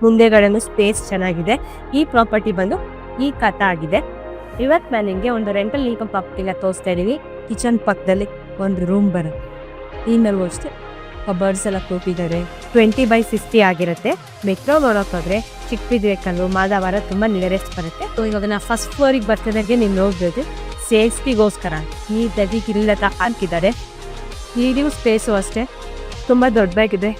ಮುಂದೆಗಡೆನೂ space ಚೆನ್ನಾಗಿದೆ. ಈ property ಬಂದು ಈ ಕಥಾ ಆಗಿದೆ. ಇವತ್ತು ನಾನು ನಿಮಗೆ ಒಂದು ರೆಂಟಲ್ ಇನ್ಕಮ್ ಪ್ರಾಪರ್ಟಿನ ತೋರಿಸ್ತಾ ಇದ್ದೀವಿ. ಕಿಚನ್ ಪಕ್ಕದಲ್ಲಿ ಒಂದು ರೂಮ್ ಬರುತ್ತೆ. ಈ ಮೇಲೂ ಅಷ್ಟೇ ಕಬರ್ಡ್ಸ್ ಎಲ್ಲ ಕೊಟ್ಟಿದ್ದಾರೆ. 20/60 ಆಗಿರುತ್ತೆ. ಮೆಟ್ರೋ ನೋಡೋಕ್ಕೋದ್ರೆ ಚಿಕ್ಕಬಿದ್ರೇಕಲ್ಲು ಮಾದಾವರ ತುಂಬ ನಿಯರೆಸ್ಟ್ ಬರುತ್ತೆ. ಸೊ ಇವಾಗ ನಾವು ಫಸ್ಟ್ ಫ್ಲೋರಿಗೆ ಬರ್ತಿದ್ದಾಗೆ ನೀವು ನೋಡ್ಬೋದು ಸೇಫ್ಟಿಗೋಸ್ಕರ ನೀಟಾಗಿ ಗಿರಿಲೆಲ್ಲ ಹಾಕಿದ್ದಾರೆ. ನೀರಿಗೂ ಸ್ಪೇಸು ಅಷ್ಟೇ ತುಂಬ ದೊಡ್ಡದಾಗಿದೆ.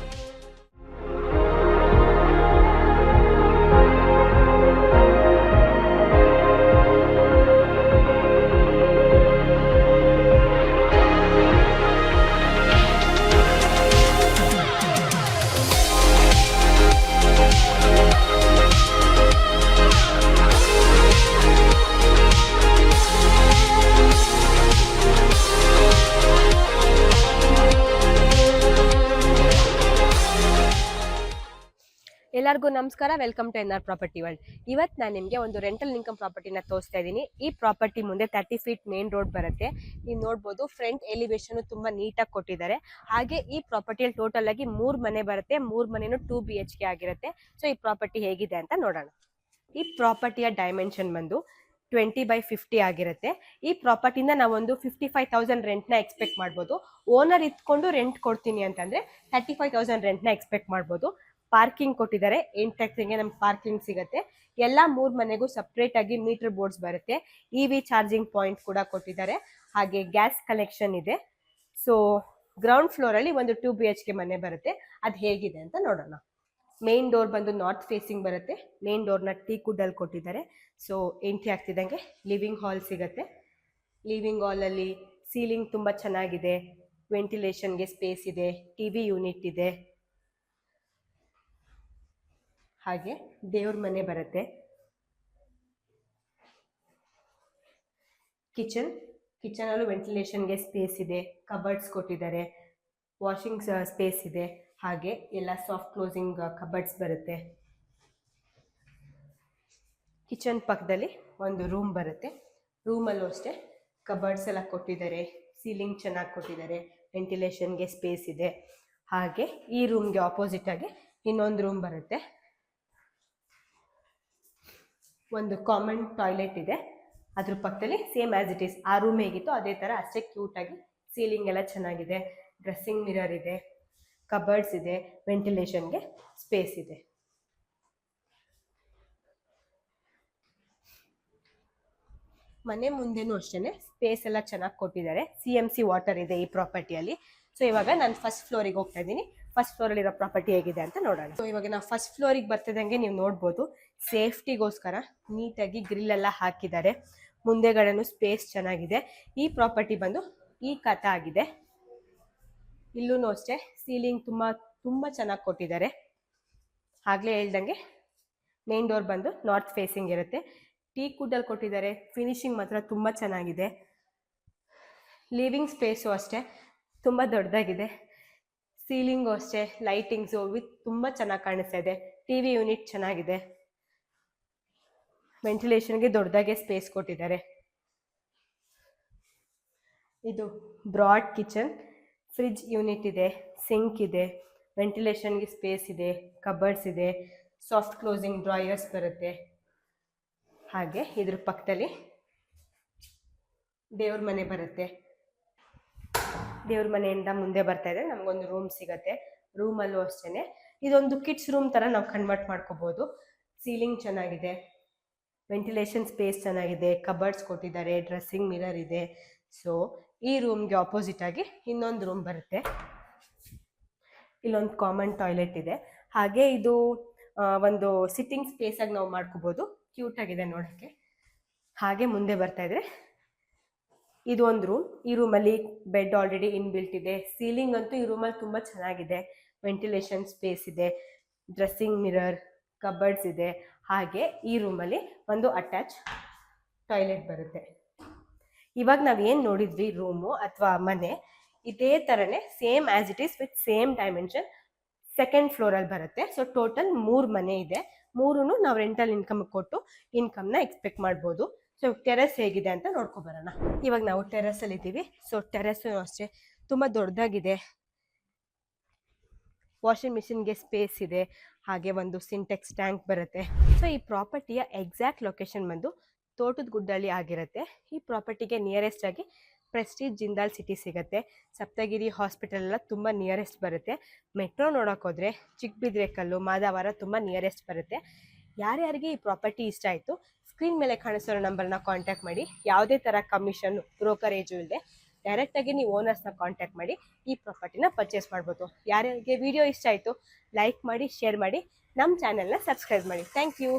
ಎಲ್ಲರಿಗೂ ನಮಸ್ಕಾರ, welcome to NR property world. ಇವತ್ತು ನಾನು ನಿಮಗೆ ಒಂದು ರೆಂಟಲ್ ಇನ್ಕಮ್ ಪ್ರಾಪರ್ಟಿನ ತೋರಿಸ್ತಾ ಇದ್ದೀನಿ. ಈ ಪ್ರಾಪರ್ಟಿ ಮುಂದೆ 30 ಫೀಟ್ ಮೇನ್ ರೋಡ್ ಬರುತ್ತೆ. ನೀವು ನೋಡ್ಬೋದು ಫ್ರಂಟ್ ಎಲಿವೇಶನ್ ತುಂಬಾ ನೀಟಾಗಿ ಕೊಟ್ಟಿದ್ದಾರೆ. ಹಾಗೆ ಈ ಪ್ರಾಪರ್ಟಿಯಲ್ಲಿ ಟೋಟಲ್ ಆಗಿ 3 ಮನೆ ಬರುತ್ತೆ. 3 ಮನೆನೂ 2 BHK ಆಗಿರುತ್ತೆ. ಸೊ ಈ ಪ್ರಾಪರ್ಟಿ ಹೇಗಿದೆ ಅಂತ ನೋಡೋಣ. ಈ ಪ್ರಾಪರ್ಟಿಯ ಡೈಮೆನ್ಷನ್ ಬಂದು 20/50 ಆಗಿರುತ್ತೆ. ಈ ಪ್ರಾಪರ್ಟಿಯಿಂದ ನಾವೊಂದು 55,000 ರೆಂಟ್ನ ಎಕ್ಸ್ಪೆಕ್ಟ್ ಮಾಡ್ಬೋದು. ಓನರ್ ಇತ್ಕೊಂಡು ರೆಂಟ್ ಕೊಡ್ತೀನಿ ಅಂತಂದ್ರೆ 35,000 ರೆಂಟ್ನ ಎಕ್ಸ್ಪೆಕ್ಟ್ ಮಾಡ್ಬೋದು. ಪಾರ್ಕಿಂಗ್ ಕೊಟ್ಟಿದ್ದಾರೆ. ಎಂಟ್ರೆಕ್ಸಿಂಗ್ ನಮ್ಗೆ ಪಾರ್ಕಿಂಗ್ ಸಿಗುತ್ತೆ. ಎಲ್ಲ 3 ಮನೆಗೂ ಸಪ್ರೇಟ್ ಆಗಿ ಮೀಟರ್ ಬೋರ್ಡ್ಸ್ ಬರುತ್ತೆ. EV ಚಾರ್ಜಿಂಗ್ ಪಾಯಿಂಟ್ ಕೂಡ ಕೊಟ್ಟಿದ್ದಾರೆ. ಹಾಗೆ ಗ್ಯಾಸ್ ಕನೆಕ್ಷನ್ ಇದೆ. ಸೊ ಗ್ರೌಂಡ್ ಫ್ಲೋರ್ ಅಲ್ಲಿ ಒಂದು 2 BHK ಮನೆ ಬರುತ್ತೆ. ಅದು ಹೇಗಿದೆ ಅಂತ ನೋಡೋಣ. ಮೇನ್ ಡೋರ್ ಬಂದು ನಾರ್ತ್ ಫೇಸಿಂಗ್ ಬರುತ್ತೆ. ಮೇನ್ ಡೋರ್ನ ಟೀಕ್ ಅಲ್ಲಿ ಕೊಟ್ಟಿದ್ದಾರೆ. ಸೊ ಎಂಟ್ರಿ ಆಗ್ತಿದ್ದಂಗೆ ಲಿವಿಂಗ್ ಹಾಲ್ ಸಿಗುತ್ತೆ. ಲಿವಿಂಗ್ ಹಾಲ್ ಅಲ್ಲಿ ಸೀಲಿಂಗ್ ತುಂಬಾ ಚೆನ್ನಾಗಿದೆ. ವೆಂಟಿಲೇಷನ್ಗೆ ಸ್ಪೇಸ್ ಇದೆ. TV ಯೂನಿಟ್ ಇದೆ. ಹಾಗೆ ದೇವ್ರ ಮನೆ ಬರುತ್ತೆ. ಕಿಚನ್ ಅಲ್ಲೂ ವೆಂಟಿಲೇಷನ್ಗೆ ಸ್ಪೇಸ್ ಇದೆ. ಕಬರ್ಡ್ಸ್ ಕೊಟ್ಟಿದ್ದಾರೆ. ವಾಷಿಂಗ್ ಸ್ಪೇಸ್ ಇದೆ. ಹಾಗೆ ಎಲ್ಲ ಸಾಫ್ಟ್ ಕ್ಲೋಸಿಂಗ್ ಕಬರ್ಡ್ಸ್ ಬರುತ್ತೆ. ಕಿಚನ್ ಪಕ್ಕದಲ್ಲಿ ಒಂದು ರೂಮ್ ಬರುತ್ತೆ. ರೂಮಲ್ಲೂ ಅಷ್ಟೇ ಕಬರ್ಡ್ಸ್ ಎಲ್ಲ ಕೊಟ್ಟಿದ್ದಾರೆ. ಸೀಲಿಂಗ್ ಚೆನ್ನಾಗಿ ಕೊಟ್ಟಿದ್ದಾರೆ. ವೆಂಟಿಲೇಷನ್ಗೆ ಸ್ಪೇಸ್ ಇದೆ. ಹಾಗೆ ಈ ರೂಮ್ಗೆ ಆಪೋಸಿಟ್ ಆಗಿ ಇನ್ನೊಂದು ರೂಮ್ ಬರುತ್ತೆ. ಒಂದು ಕಾಮನ್ ಟಾಯ್ಲೆಟ್ ಇದೆ. ಅದ್ರ ಪಕ್ಕದಲ್ಲಿ ಸೇಮ್ ಆಸ್ ಇಟ್ ಈಸ್ ಆ ರೂಮ್ ಹೇಗಿತ್ತು ಅದೇ ಥರ ಅಷ್ಟೇ ಕ್ಯೂಟಾಗಿ ಸೀಲಿಂಗ್ ಎಲ್ಲ ಚೆನ್ನಾಗಿದೆ. ಡ್ರೆಸ್ಸಿಂಗ್ ಮಿರರ್ ಇದೆ. ಕಬರ್ಡ್ಸ್ ಇದೆ. ವೆಂಟಿಲೇಷನ್ಗೆ ಸ್ಪೇಸ್ ಇದೆ. ಮನೆ ಮುಂದೆನೂ ಅಷ್ಟೇ ಸ್ಪೇಸ್ ಎಲ್ಲ ಚೆನ್ನಾಗಿ ಕೊಟ್ಟಿದ್ದಾರೆ. CMC ವಾಟರ್ ಇದೆ ಈ ಪ್ರಾಪರ್ಟಿಯಲ್ಲಿ. ಸೊ ಇವಾಗ ನಾನು ಫಸ್ಟ್ ಫ್ಲೋರಿಗೆ ಹೋಗ್ತಾ ಇದ್ದೀನಿ. ಫಸ್ಟ್ ಫ್ಲೋರಲ್ಲಿರೋ ಪ್ರಾಪರ್ಟಿ ಹೇಗಿದೆ ಅಂತ ನೋಡೋಣ. ಸೊ ಇವಾಗ ನಾವು ಫಸ್ಟ್ ಫ್ಲೋರಿಗೆ ಬರ್ತಿದ್ದಂಗೆ ನೀವು ನೋಡ್ಬೋದು ಸೇಫ್ಟಿಗೋಸ್ಕರ ನೀಟಾಗಿ ಗ್ರಿಲ್ ಎಲ್ಲ ಹಾಕಿದ್ದಾರೆ. ಮುಂದೆಗಡೆನೂ ಸ್ಪೇಸ್ ಚೆನ್ನಾಗಿದೆ. ಈ ಪ್ರಾಪರ್ಟಿ ಬಂದು ಈ ಕಥಾ ಆಗಿದೆ. ಇಲ್ಲೂ ಅಷ್ಟೇ ಸೀಲಿಂಗ್ ತುಂಬ ಚೆನ್ನಾಗಿ ಕೊಟ್ಟಿದ್ದಾರೆ. ಆಗಲೇ ಹೇಳ್ದಂಗೆ ಮೇನ್ ಡೋರ್ ಬಂದು ನಾರ್ತ್ ಫೇಸಿಂಗ್ ಇರುತ್ತೆ. ಟೀಕ್ ವುಡ್ ಅಲ್ಲಿ ಕೊಟ್ಟಿದ್ದಾರೆ. ಫಿನಿಶಿಂಗ್ ಮಾತ್ರ ತುಂಬ ಚೆನ್ನಾಗಿದೆ. ಲಿವಿಂಗ್ ಸ್ಪೇಸು ಅಷ್ಟೇ ತುಂಬ ದೊಡ್ಡದಾಗಿದೆ. ಸೀಲಿಂಗು ಅಷ್ಟೇ ಲೈಟಿಂಗ್ಸು ವಿತ್ ತುಂಬ ಚೆನ್ನಾಗಿ ಕಾಣಿಸ್ತಾ ಇದೆ. TV ಯೂನಿಟ್ ಚೆನ್ನಾಗಿದೆ. ವೆಂಟಿಲೇಷನ್ಗೆ ದೊಡ್ಡದಾಗೆ ಸ್ಪೇಸ್ ಕೊಟ್ಟಿದ್ದಾರೆ. ಇದು ಬ್ರಾಡ್ ಕಿಚನ್. ಫ್ರಿಡ್ಜ್ ಯೂನಿಟ್ ಇದೆ. ಸಿಂಕ್ ಇದೆ. ವೆಂಟಿಲೇಷನ್ಗೆ ಸ್ಪೇಸ್ ಇದೆ. ಕಬರ್ಡ್ಸ್ ಇದೆ. ಸಾಫ್ಟ್ ಕ್ಲೋಸಿಂಗ್ ಡ್ರಾಯರ್ಸ್ ಬರುತ್ತೆ. ಹಾಗೆ ಇದ್ರ ಪಕ್ಕದಲ್ಲಿ ದೇವ್ರ ಮನೆ ಬರುತ್ತೆ. ದೇವ್ರ ಮನೆಯಿಂದ ಮುಂದೆ ಬರ್ತಾ ಇದ್ರೆ ನಮಗೊಂದು ರೂಮ್ ಸಿಗುತ್ತೆ. ರೂಮಲ್ಲೂ ಅಷ್ಟೇ ಇದೊಂದು ಕಿಡ್ಸ್ ರೂಮ್ ಥರ ನಾವು ಕನ್ವರ್ಟ್ ಮಾಡ್ಕೋಬೋದು. ಸೀಲಿಂಗ್ ಚೆನ್ನಾಗಿದೆ. ವೆಂಟಿಲೇಷನ್ ಸ್ಪೇಸ್ ಚೆನ್ನಾಗಿದೆ. ಕಬರ್ಡ್ಸ್ ಕೊಟ್ಟಿದ್ದಾರೆ. ಡ್ರೆಸ್ಸಿಂಗ್ ಮಿರರ್ ಇದೆ. ಸೊ ಈ ರೂಮ್ಗೆ ಆಪೋಸಿಟ್ ಆಗಿ ಇನ್ನೊಂದು ರೂಮ್ ಬರುತ್ತೆ. ಇಲ್ಲೊಂದು ಕಾಮನ್ ಟಾಯ್ಲೆಟ್ ಇದೆ. ಹಾಗೆ ಇದು ಒಂದು ಸಿಟ್ಟಿಂಗ್ ಸ್ಪೇಸ್ ಆಗಿ ನಾವು ಮಾಡ್ಕೋಬೋದು. ಕ್ಯೂಟ್ ಆಗಿದೆ ನೋಡೋಕ್ಕೆ. ಹಾಗೆ ಮುಂದೆ ಬರ್ತಾ ಇದ್ರೆ ಇದು ಒಂದು ರೂಮ್. ಈ ರೂಮಲ್ಲಿ ಬೆಡ್ ಆಲ್ರೆಡಿ ಇನ್ಬಿಲ್ಟ್ ಇದೆ. ಸೀಲಿಂಗ್ ಅಂತೂ ಈ ರೂಮಲ್ಲಿ ತುಂಬ ಚೆನ್ನಾಗಿದೆ. ವೆಂಟಿಲೇಷನ್ ಸ್ಪೇಸ್ ಇದೆ. ಡ್ರೆಸ್ಸಿಂಗ್ ಮಿರರ್, ಕಬರ್ಡ್ಸ್ ಇದೆ. ಹಾಗೆ ಈ ರೂಮಲ್ಲಿ ಒಂದು ಅಟ್ಯಾಚ್ ಟಾಯ್ಲೆಟ್ ಬರುತ್ತೆ. ಇವಾಗ ನಾವು ಏನು ನೋಡಿದ್ವಿ ರೂಮು ಅಥವಾ ಮನೆ ಇದೇ ಥರನೇ same as it is with same dimension second ಫ್ಲೋರಲ್ಲಿ ಬರುತ್ತೆ. ಸೊ ಟೋಟಲ್ 3 ಮನೆ ಇದೆ. 3 ನಾವು ರೆಂಟಲ್ ಇನ್ಕಮ್ ಕೊಟ್ಟು ಇನ್ಕಮ್ನ ಎಕ್ಸ್ಪೆಕ್ಟ್ ಮಾಡ್ಬೋದು. ಸೊ ಟೆರೆಸ್ ಹೇಗಿದೆ ಅಂತ ನೋಡ್ಕೊಬರೋಣ. ಇವಾಗ ನಾವು ಟೆರೆಸಲ್ಲಿ ಇದ್ದೀವಿ. ಸೊ ಟೆರೆಸ್ಸು ಅಷ್ಟೇ ತುಂಬ ದೊಡ್ಡದಾಗಿದೆ. ವಾಷಿಂಗ್ ಮಿಷಿನ್ಗೆ ಸ್ಪೇಸ್ ಇದೆ. ಹಾಗೆ ಒಂದು ಸಿಂಟೆಕ್ಸ್ ಟ್ಯಾಂಕ್ ಬರುತ್ತೆ. ಸೊ ಈ ಪ್ರಾಪರ್ಟಿಯ ಎಕ್ಸಾಕ್ಟ್ ಲೊಕೇಶನ್ ಬಂದು ತೋಟದ ಗುಡ್ಡಲ್ಲಿ ಆಗಿರುತ್ತೆ. ಈ ಪ್ರಾಪರ್ಟಿಗೆ ನಿಯರೆಸ್ಟ್ ಆಗಿ ಪ್ರೆಸ್ಟೀಜ್ ಜಿಂದಾಲ್ ಸಿಟಿ ಸಿಗುತ್ತೆ. ಸಪ್ತಗಿರಿ ಹಾಸ್ಪಿಟಲ್ ಎಲ್ಲ ತುಂಬ ನಿಯರೆಸ್ಟ್ ಬರುತ್ತೆ. ಮೆಟ್ರೋ ನೋಡೋಕೆ ಹೋದರೆ ಚಿಕ್ಕಬಿದ್ರೆಕಲ್ಲು, ಮಾದಾವರ ತುಂಬ ನಿಯರೆಸ್ಟ್ ಬರುತ್ತೆ. ಯಾರ್ಯಾರಿಗೆ ಈ ಪ್ರಾಪರ್ಟಿ ಇಷ್ಟ ಆಯಿತು, ಸ್ಕ್ರೀನ್ ಮೇಲೆ ಕಾಣಿಸೋ ನಂಬರ್ನ ಕಾಂಟ್ಯಾಕ್ಟ್ ಮಾಡಿ. ಯಾವುದೇ ಥರ ಕಮಿಷನ್ ಬ್ರೋಕರೇಜು ಇಲ್ಲದೆ ಡೈರೆಕ್ಟಾಗಿ ನೀವು ಓನರ್ಸ್ನ ಕಾಂಟ್ಯಾಕ್ಟ್ ಮಾಡಿ ಈ ಪ್ರಾಪರ್ಟಿನ ಪರ್ಚೇಸ್ ಮಾಡ್ಬೋದು. ಯಾರ್ಯಾರಿಗೆ ವಿಡಿಯೋ ಇಷ್ಟ ಆಯಿತು ಲೈಕ್ ಮಾಡಿ, ಶೇರ್ ಮಾಡಿ, ನಮ್ಮ ಚಾನೆಲ್ನ ಸಬ್ಸ್ಕ್ರೈಬ್ ಮಾಡಿ. Thank you.